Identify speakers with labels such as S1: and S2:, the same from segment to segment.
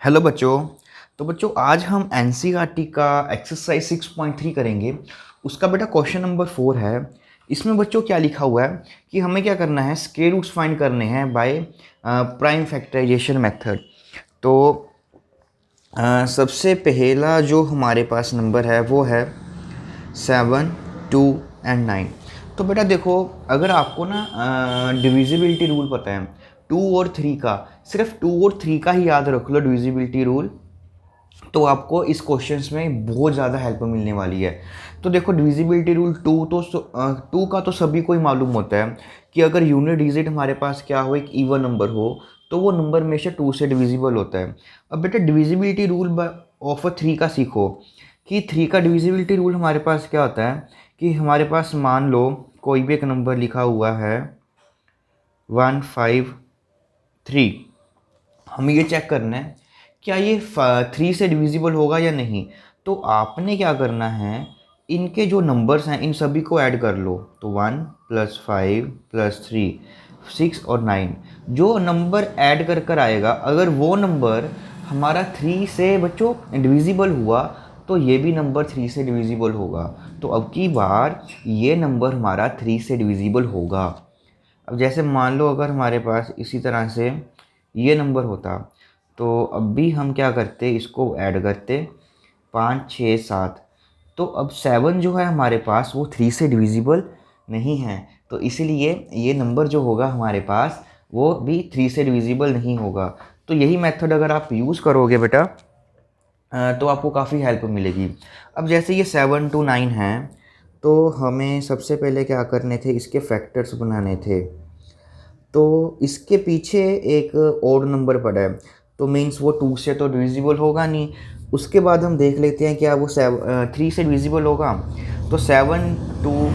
S1: Hello बच्चों। तो बच्चों आज हम एनसीईआरटी का एक्सरसाइज 6.3 करेंगे। उसका बेटा क्वेश्चन नंबर 4 है। इसमें बच्चों क्या लिखा हुआ है कि हमें क्या करना है, स्क्वायर रूट्स फाइंड करने हैं बाय प्राइम फैक्टराइजेशन मेथड। तो सबसे पहला जो हमारे पास नंबर है वो है 7, 2 एंड 9। तो बेटा देखो, अगर आपको ना डिविजिबिलिटी रूल पता है 2 और 3 का, सिर्फ 2 और 3 का ही याद रख लो डिविजिबिलिटी रूल, तो आपको इस क्वेश्चंस में बहुत ज़्यादा हेल्प मिलने वाली है। तो देखो डिविजिबिलिटी रूल टू का तो सभी को ही मालूम होता है कि अगर यूनिट डिजिट हमारे पास क्या हो, एक इवन नंबर हो, तो वो नंबर में से 2 से डिविजिबल होता है। अब बेटा डिविजिबिलिटी रूल ऑफ 3 का सीखो कि 3 का डिविजिबिलिटी रूल हमारे पास क्या होता है कि हमारे पास मान लो कोई भी एक नंबर लिखा हुआ है 153। हमें ये चेक करना है क्या ये 3 से डिविजिबल होगा या नहीं। तो आपने क्या करना है, इनके जो नंबर्स हैं इन सभी को ऐड कर लो। तो 1 + 5 + 3 6 और 9, जो नंबर ऐड कर कर आएगा, अगर वो नंबर हमारा 3 से बच्चों डिविजिबल हुआ तो ये भी नंबर 3 से डिविजिबल होगा। तो अब की बार ये नंबर हमारा 3 से डिविजिबल होगा। अब जैसे मान लो अगर हमारे पास इसी तरह से ये नंबर होता, तो अब भी हम क्या करते, इसको ऐड करते 5, 6, 7। तो अब 7 जो है हमारे पास वो 3 से डिविजिबल नहीं है, तो इसीलिए ये नंबर जो होगा हमारे पास वो भी 3 से डिविजिबल नहीं होगा। तो यही मेथड अगर आप यूज़ करोगे बेटा तो आपको काफ़ी हेल्प मिलेगी। अब जैसे ये 7 to 9 हैं, तो हमें सबसे पहले क्या करने थे, इसके फैक्टर्स बनाने थे। तो इसके पीछे एक ओड नंबर पड़ा है, तो मीन्स वो 2 से तो डिविजिबल होगा नहीं। उसके बाद हम देख लेते हैं क्या वो 3 से डिविजिबल होगा। तो 7 2,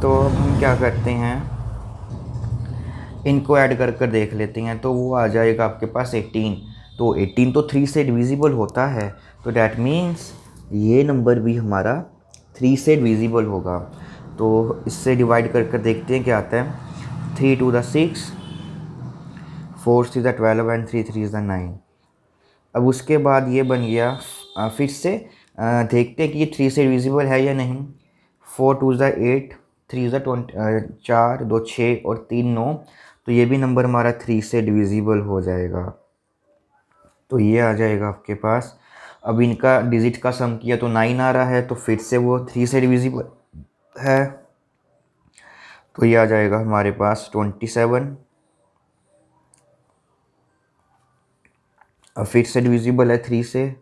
S1: तो अब हम क्या करते हैं, इनको ऐड कर कर देख लेते हैं। तो वो आ जाएगा आपके पास 18। तो 18 तो 3 से डिविजिबल होता है, तो डैट मीन्स ये नंबर भी हमारा 3 से डिविजिबल होगा। तो इससे डिवाइड कर कर देखते हैं क्या आता है। 3 2 6, 4 3 12 एंड 3 3 9। अब उसके बाद ये बन गया, फिर से देखते हैं कि ये 3 से डिविजिबल है या नहीं। 4 2 8, 3 20, 4 2 6 और 3 9। तो ये भी नंबर हमारा 3 से डिविजिबल हो जाएगा। तो ये आ जाएगा आपके पास। अब इनका डिजिट का सम किया तो 9 आ रहा है, तो फिर से वो 3 से डिविजिबल है। तो ये आ जाएगा हमारे पास 27। अब फिर से डिविजिबल है 3 से,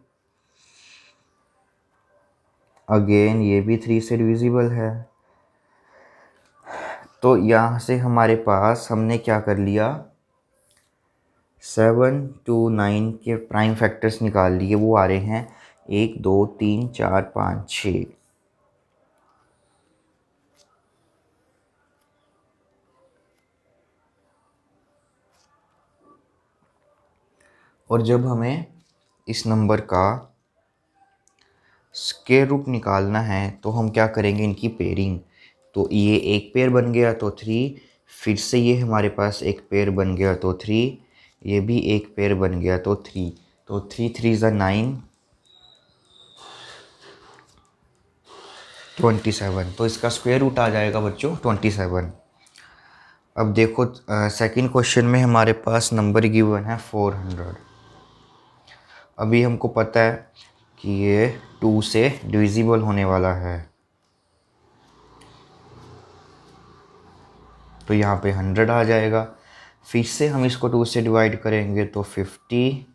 S1: अगेन ये भी 3 से डिविजिबल है। तो यहाँ से हमारे पास हमने क्या कर लिया, 7 to 9 के प्राइम फैक्टर्स निकाल लिए। वो आ रहे हैं 1 2 3 4 5 6। और जब हमें इस नंबर का स्क्वायर रूट निकालना है तो हम क्या करेंगे, इनकी पेयरिंग। तो ये एक पेयर बन गया तो 3, फिर से ये हमारे पास एक पेयर बन गया तो 3, ये भी एक पेयर बन गया तो 3। तो 3 3 9, 27। तो इसका स्क्वायर रूट आ जाएगा बच्चों 27। अब देखो सेकंड क्वेश्चन में हमारे पास नंबर गिवन है 400। अभी हमको पता है कि ये 2 से डिविजिबल होने वाला है, तो यहाँ पे 100 आ जाएगा। फिर से हम इसको 2 से डिवाइड करेंगे तो 50,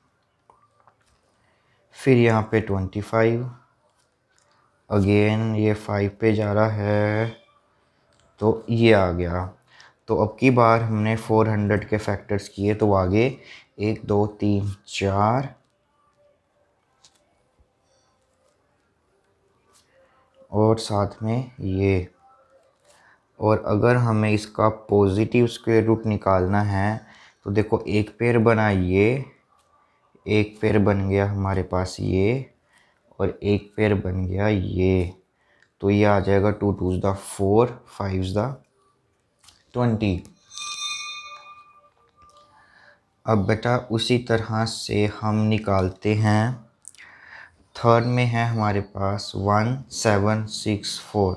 S1: फिर यहाँ पे 25, अगेन ये 5 पे जा रहा है, तो ये आ गया। तो अब की बार हमने 400 के फैक्टर्स किए, तो आगे 1 2 3 4 और साथ में ये। और अगर हमें इसका पॉजिटिव स्क्वायर रूट निकालना है तो देखो एक पेयर बना ये, एक पेयर बन गया हमारे पास ये, और एक पेयर बन गया ये। तो ये आ जाएगा 2 2 4, 5 20। अब बेटा उसी तरह से हम निकालते हैं, थर्ड में है हमारे पास 1764।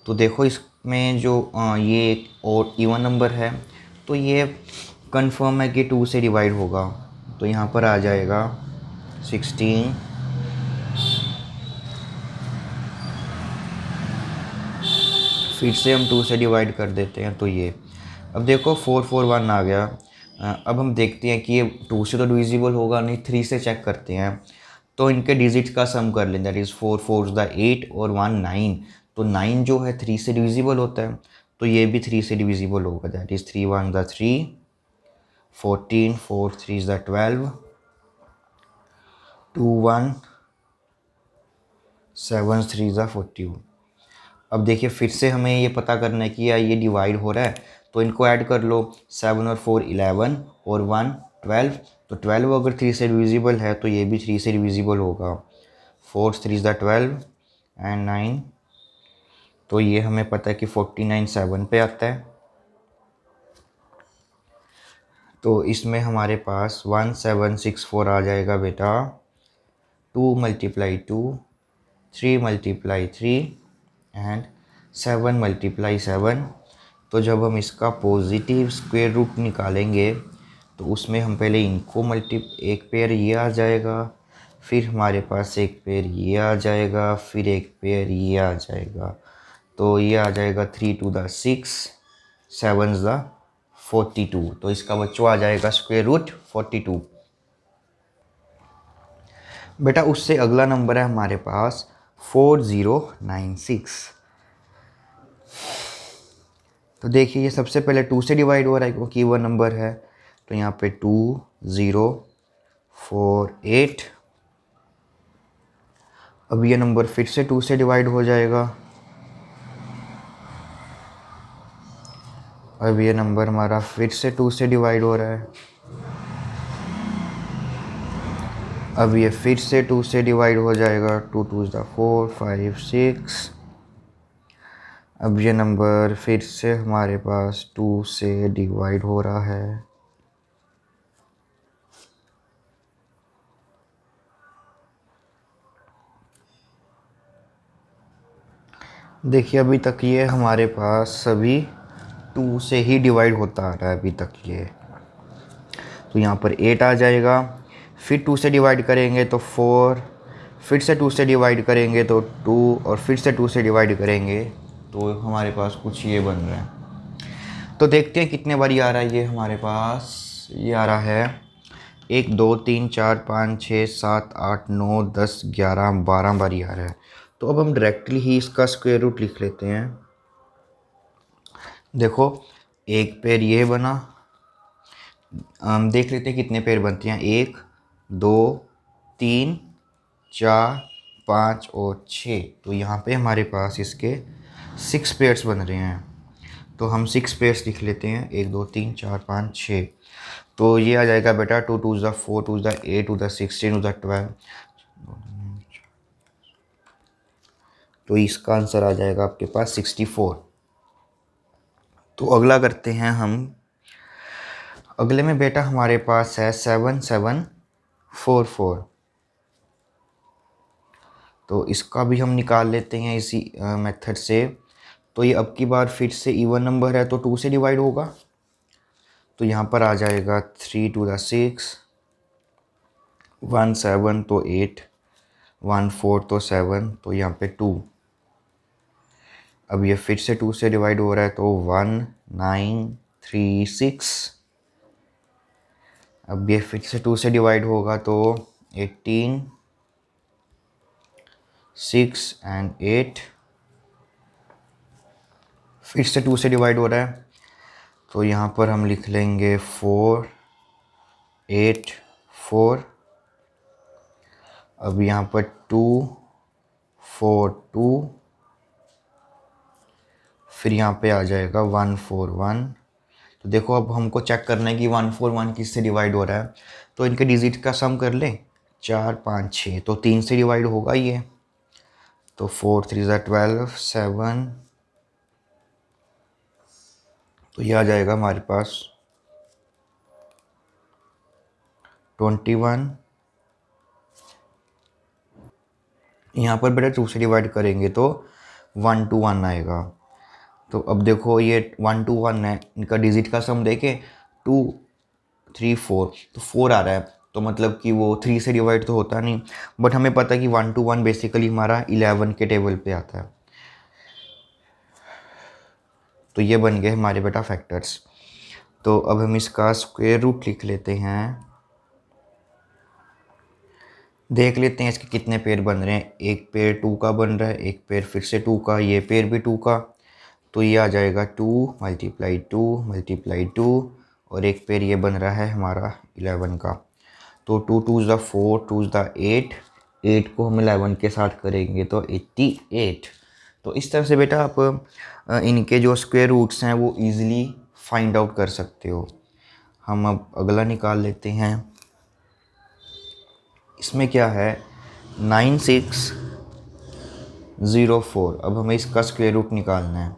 S1: तो देखो इसमें जो ये एक और इवन नंबर है, तो ये कंफर्म है कि 2 से डिवाइड होगा। तो यहाँ पर आ जाएगा 16, फिर से हम 2 से डिवाइड कर देते हैं, तो ये अब देखो 441 आ गया। अब हम देखते हैं कि ये 2 से तो डिविजिबल होगा नहीं, 3 से चेक करते हैं। तो इनके डिजिट्स का सम कर लें, दैट इज़ 4 4 द 8 और 1 9। तो 9 जो है 3 से डिविजिबल होता है, तो ये भी 3 से डिविजिबल होगा, that is 3 1 the 3, 14 4 3 the 12, 2 1 7 3 the 41। अब देखिए फिर से हमें ये पता करना है कि या ये डिवाइड हो रहा है, तो इनको ऐड कर लो। 7 और 4 11 और 1 12। तो 12 अगर 3 से डिविजिबल है तो ये भी 3 से डिविजिबल होगा। 4 3 द 12 एंड 9। तो ये हमें पता है कि 49 7 पे आता है। तो इसमें हमारे पास 1764 आ जाएगा बेटा। 2 × 2, 3 × 3 एंड 7 × 7। तो जब हम इसका पॉजिटिव स्क्वायर रूट निकालेंगे तो उसमें हम पहले इनको एक पेयर ये आ जाएगा, फिर हमारे पास एक पेयर ये आ जाएगा, फिर एक पेयर ये आ जाएगा। तो ये आ जाएगा 3 2 द 6, 7 द 42। तो इसका बच्चों आ जाएगा स्क्वायर रूट 42। बेटा उससे अगला नंबर है हमारे पास 4096। तो देखिए ये सबसे पहले 2 से डिवाइड हो रहा है क्योंकि वो नंबर है। तो यहाँ पे 2048। अब ये नंबर फिर से 2 से डिवाइड हो जाएगा। अब ये नंबर हमारा फिर से 2 से डिवाइड हो रहा है। अब ये फिर से 2 से डिवाइड हो जाएगा। 2 2 ज़ 4 5 6। अब ये नंबर फिर से हमारे पास 2 से डिवाइड हो रहा है। देखिए अभी तक ये हमारे पास सभी 2 से ही डिवाइड होता आ रहा है अभी तक ये। तो यहाँ पर 8 आ जाएगा, फिर 2 से डिवाइड करेंगे तो 4, फिर से 2 से डिवाइड करेंगे तो 2, और फिर से 2 से डिवाइड करेंगे तो हमारे पास कुछ ये बन रहा है। तो देखते हैं कितने बारी आ रहा है ये हमारे पास। ये आ रहा है 1 2 3 4 5 6 7 8 9 10 11 12 बारी आ रहा है। तो अब हम डायरेक्टली ही इसका स्क्वायर रूट लिख लेते हैं। देखो एक पेयर ये बना, हम देख लेते हैं कितने पेयर बनते हैं। 1 2 3 4 5 और 6। तो यहाँ पे हमारे पास इसके 6 पेयर्स बन रहे हैं। तो हम 6 पेयर्स लिख लेते हैं, 1 2 3 4 5 6। तो ये आ जाएगा बेटा 2 2 ज़ 4 2 ज़ 8 2 ज़ 16 2 ज़ 12। तो इसका आंसर आ जाएगा आपके पास 64। तो अगला करते हैं हम। अगले में बेटा हमारे पास है 7744। तो इसका भी हम निकाल लेते हैं इसी मेथड से। तो ये अब की बार फिर से इवन नंबर है तो 2 से डिवाइड होगा। तो यहाँ पर आ जाएगा 3 2 ज़ 6, 1 7 तो 8, 1 4 तो 7, तो यहाँ पे 2। अब ये फिर से 2 से डिवाइड हो रहा है तो 1 9 3 6। अब ये फिर से 2 से डिवाइड होगा तो 18 6 एंड 8। फिर से 2 से डिवाइड हो रहा है तो यहाँ पर हम लिख लेंगे 4 8 4। अब यहाँ पर 2 4 2। फिर यहाँ पे आ जाएगा 1 4 1। तो देखो अब हमको चेक करना है कि 1 4 1 किससे डिवाइड हो रहा है। तो इनके डिजिट का सम कर लें, 4 5 6। तो 3 से डिवाइड होगा ये। तो 4 3 ज़ 12 7। तो ये आ जाएगा हमारे पास 21, यहाँ पर बेटा 2 से डिवाइड करेंगे तो 1 to 1 आएगा। तो अब देखो ये 1 to 1 है, इनका डिजिट का सम देखें 2 3 4, तो 4 आ रहा है, तो मतलब कि वो 3 से डिवाइड तो होता नहीं, बट हमें पता है कि 1 to 1 बेसिकली हमारा 11 के टेबल पे आता है। तो ये बन गए हमारे बेटा फैक्टर्स। तो अब हम इसका स्क्वायर रूट लिख लेते हैं, देख लेते हैं इसके कितने पेयर बन रहे हैं। एक पेयर 2 का बन रहा है, एक पेयर फिर से 2 का, ये पेयर भी 2 का, तो ये आ जाएगा 2 × 2 × 2, और एक पेयर ये बन रहा है हमारा 11 का। तो 2 2 ज़ा 4, 2 ज़ा 8, 8 को हम 11 के साथ करेंगे तो 88। तो इस तरह से बेटा आप इनके जो स्क्वायर रूट्स हैं वो ईज़िली फाइंड आउट कर सकते हो। हम अब अगला निकाल लेते हैं। इसमें क्या है 9604। अब हमें इसका स्क्वायर रूट निकालना है,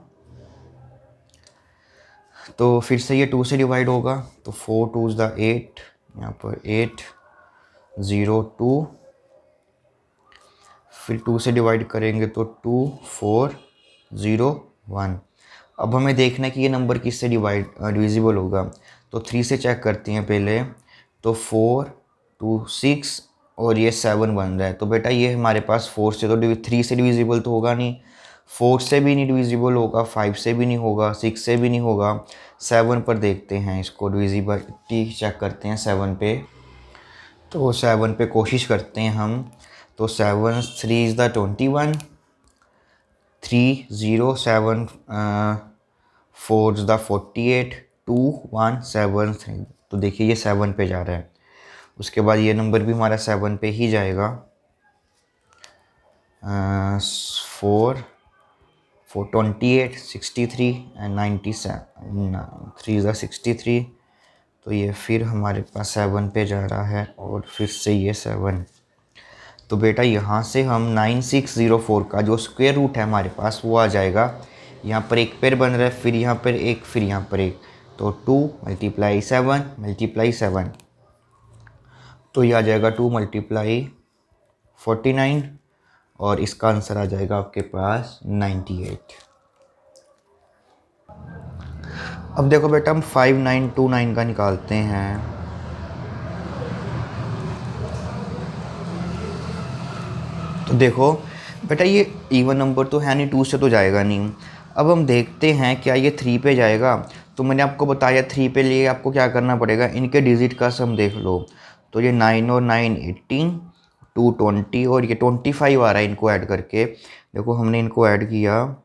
S1: तो फिर से ये 2 से डिवाइड होगा, तो 4 2 ज़ा 8, यहाँ पर 8 0 2, फिर 2 से डिवाइड करेंगे तो 2 4 0 1। अब हमें देखना है कि ये नंबर किससे डिविजिबल होगा, तो 3 से चेक करते हैं पहले, तो 4 2 6 और ये 7 बन रहा है। तो बेटा ये हमारे पास 4 से तो 3 से डिविजिबल तो होगा नहीं, 4 से भी नहीं डिविजिबल होगा, 5 से भी नहीं होगा, 6 से भी नहीं होगा। 7 पर देखते हैं, इसको डिविजिबिलिटी चेक करते हैं 7 पे। तो 7 पे कोशिश करते हैं हम, तो 7 3 इज़ द 21, 3 0 7 4 इज़ द 48, 2 1 7 3। तो देखिए ये 7 पे जा रहा है, उसके बाद ये नंबर भी हमारा 7 पे ही जाएगा। 4 4 28 63 एंड 97, 3 इज़ द 63। तो ये फिर हमारे पास 7 पे जा रहा है, और फिर से ये 7। तो बेटा यहाँ से हम 9604 का जो स्क्वायर रूट है हमारे पास वो आ जाएगा। यहाँ पर एक पेयर बन रहा है, फिर यहाँ पर एक, फिर यहाँ पर एक, तो 2 × 7 × 7, तो ये आ जाएगा 2 × 49, और इसका आंसर आ जाएगा आपके पास 98। अब देखो बेटा हम 5929 का निकालते हैं। तो देखो बेटा ये इवन नंबर तो है नहीं, 2 से तो जाएगा नहीं। अब हम देखते हैं क्या ये 3 पे जाएगा। तो मैंने आपको बताया 3 पे लिए आपको क्या करना पड़ेगा, इनके डिजिट का सम देख लो। तो ये 9 और 9 18, 2 20, और ये 25 आ रहा है इनको ऐड करके। देखो हमने इनको ऐड किया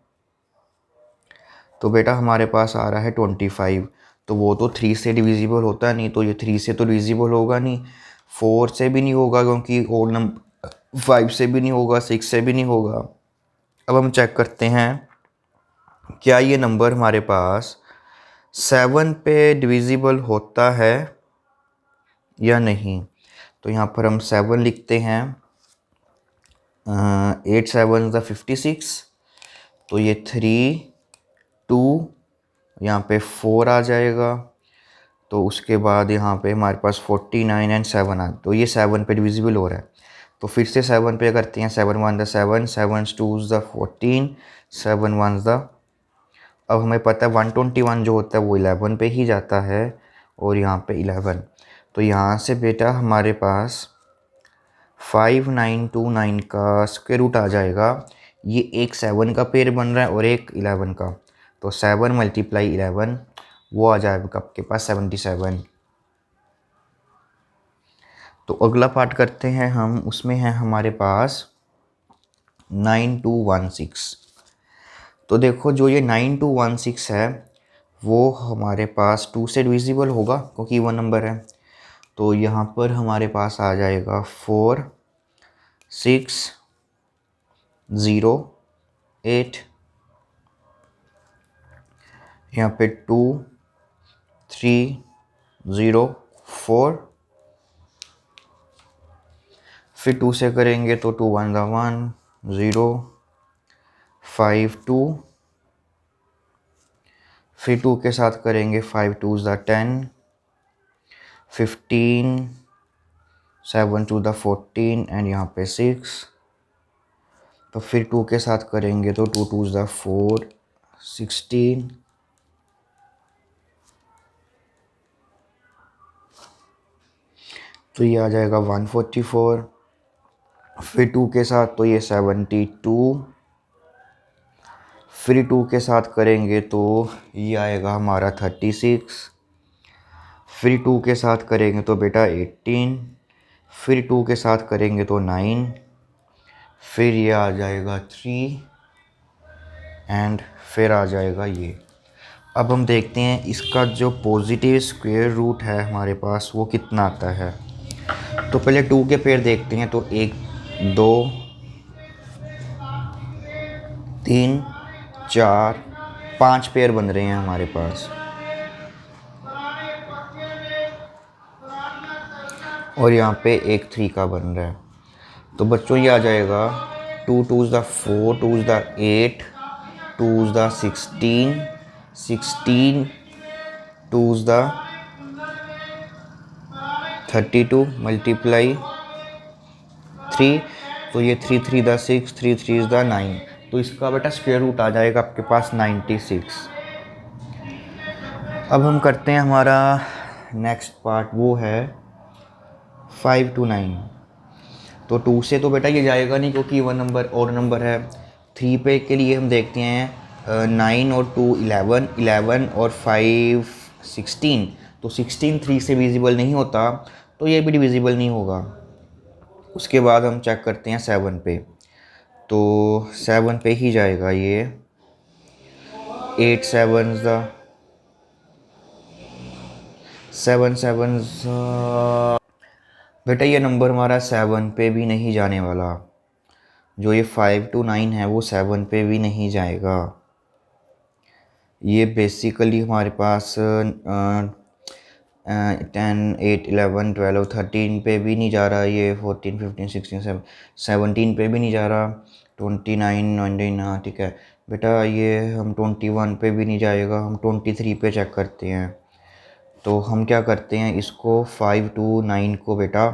S1: तो बेटा हमारे पास आ रहा है 25। तो वो तो 3 से डिविजिबल होता नहीं, तो ये 3 से तो डिविजिबल होगा नहीं, 4 से भी नहीं होगा, क्योंकि और नंबर 5 से भी नहीं होगा, 6 से भी नहीं होगा। अब हम चेक करते हैं क्या ये नंबर हमारे पास 7 पे डिविजिबल होता है या नहीं। तो यहाँ पर हम 7 लिखते हैं, 8 7 ज़ा 56, तो ये 3 2, यहाँ पे 4 आ जाएगा। तो उसके बाद यहाँ पे हमारे पास 49 एंड 7 आ, तो ये 7 पे डिविजिबल हो रहा है। तो फिर से 7 पे करते हैं, 7 1 ज़ा 7, 7 2 ज़ा 14, 7 1 ज़ा, अब हमें पता है 121 जो होता है वो 11 पे ही जाता है, और यहाँ पे 11। तो यहाँ से बेटा हमारे पास 5929 का स्क्वायर रूट आ जाएगा। ये एक 7 का पेयर बन रहा है और एक 11 का, तो 7 × 11 वो आ जाएगा आपके पास 77। तो अगला पार्ट करते हैं हम, उसमें है हमारे पास 9216। तो देखो जो ये 9216 है वो हमारे पास 2 से डिविजिबल होगा क्योंकि वन नंबर है। तो यहाँ पर हमारे पास आ जाएगा 4 6 0 8, यहाँ पे 2 3 0 4, फिर 2 से करेंगे तो 2 1 1 0 5 2, फिर 2 के साथ करेंगे 5 2 10 15 7 टू द 14 एंड यहाँ पे 6। तो फिर 2 के साथ करेंगे तो 2 टू द 4, 16। तो ये आ जाएगा 144। फिर 2 के साथ तो ये 72। फिर 2 के साथ करेंगे तो ये आएगा हमारा 36। फिर 2 के साथ करेंगे तो बेटा 18। फिर 2 के साथ करेंगे तो 9। फिर ये आ जाएगा 3 एंड फिर आ जाएगा ये। अब हम देखते हैं इसका जो पॉजिटिव स्क्वायर रूट है हमारे पास वो कितना आता है। तो पहले 2 के पेयर देखते हैं। तो 1 2 3 4 5 पेयर बन रहे हैं हमारे पास। और यहाँ पे एक 3 का बन रहा है। तो बच्चों ये आ जाएगा 2 to the 4, 2 the 8, 2 the 16, 16 2 the 32 multiply 3। तो ये 3 3 द 6, 3 3 द 9। तो इसका बेटा स्क्वायर रूट आ जाएगा आपके पास 96। अब हम करते हैं हमारा नेक्स्ट पार्ट, वो है 5 to 9। तो 2 से तो बेटा ये जाएगा नहीं क्योंकि 1 नंबर और नंबर है। 3 पे के लिए हम देखते हैं 9 और 2 11, 11 और 5 16। तो 16 3 से डिविजिबल नहीं होता, तो ये भी डिविजिबल नहीं होगा। उसके बाद हम चेक करते हैं 7 पे। तो 7 पे ही जाएगा ये। 8 7 7 7 बेटा ये नंबर हमारा 7 पे भी नहीं जाने वाला। जो ये 5 to 9 है वो 7 पे भी नहीं जाएगा। ये बेसिकली हमारे पास 10 8 11 12 13 पे भी नहीं जा रहा। ये 14 15 16 17 पे भी नहीं जा रहा। 29 19, हाँ ठीक है बेटा। ये हम 21 पे भी नहीं जाएगा। हम 23 पे चेक करते हैं। तो हम क्या करते हैं, इसको 5 to 9 को बेटा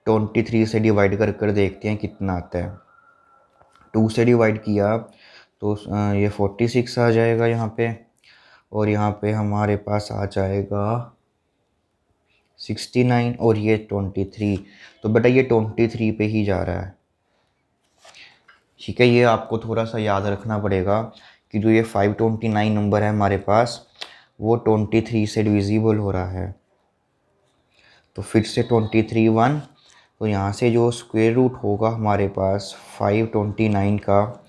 S1: 23 से डिवाइड कर देखते हैं कितना आता है। 2 से डिवाइड किया तो ये 46 आ जाएगा यहाँ पे। और यहाँ पे हमारे पास आ जाएगा 69 और ये 23। तो बेटा ये 23 पे ही जा रहा है। ठीक है, ये आपको थोड़ा सा याद रखना पड़ेगा कि जो ये 529 नंबर है हमारे पास वो 23 से डिविजिबल हो रहा है। तो फिर से 23 1। तो यहाँ से जो स्क्वायर रूट होगा हमारे पास 529 का,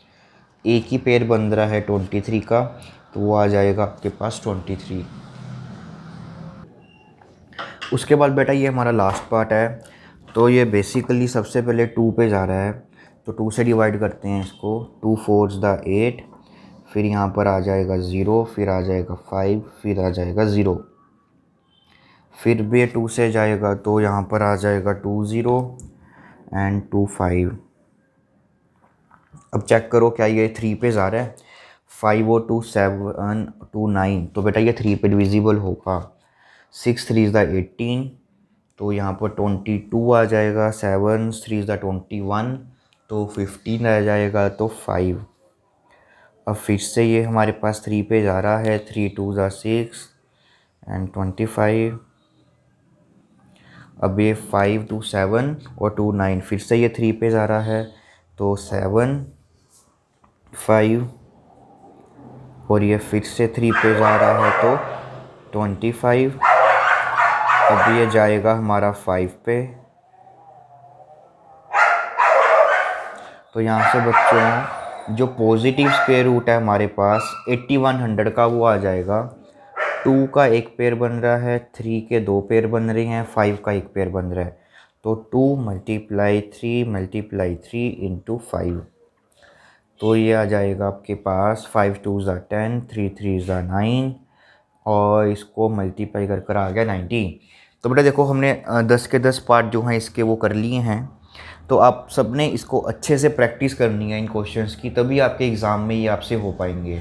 S1: एक ही पेयर बन रहा है 23 का, तो वो आ जाएगा आपके पास 23। उसके बाद बेटा ये हमारा लास्ट पार्ट है। तो ये बेसिकली सबसे पहले 2 पे जा रहा है। तो 2 से डिवाइड करते हैं इसको। 2 4 द 8। फिर यहाँ पर आ जाएगा 0, फिर आ जाएगा 5, फिर आ जाएगा 0। फिर भी 2 से जाएगा तो यहाँ पर आ जाएगा 2 0 एंड 2 5। अब चेक करो क्या ये 3 पे जा रहा है। 5 और 2 7 2 9। तो बेटा ये 3 पे डिविजिबल होगा। 6 3 द 18। तो यहाँ पर 22 आ जाएगा। 7 3 द 21। तो 15 आ जाएगा। तो 5। अब फिर से ये हमारे पास 3 पे जा रहा है। 3 2 द 6 एंड 25। अब ये 5 2 7 और 2 9। फिर से ये 3 पे जा रहा है। तो 7 5 और ये फिर से 3 पे जा रहा है तो 25। अब ये जाएगा हमारा 5 पे। तो यहाँ से बच्चों जो पॉजिटिव स्क्वायर रूट है हमारे पास 8100 का वो आ जाएगा। 2 का एक पेयर बन रहा है, 3 के 2 पेयर बन रहे हैं, 5 का एक पेयर बन रहा है। तो 2 × 3 इंटू 5। तो ये आ जाएगा आपके पास 5 2 ज़ा 10, 3 3 ज़ा 9 और इसको मल्टीप्लाई कर आ गया 90। तो बेटा देखो हमने 10 के 10 पार्ट जो हैं इसके वो कर लिए हैं। तो आप सब ने इसको अच्छे से प्रैक्टिस करनी है इन क्वेश्चंस की, तभी आपके एग्ज़ाम में ये आपसे हो पाएंगे।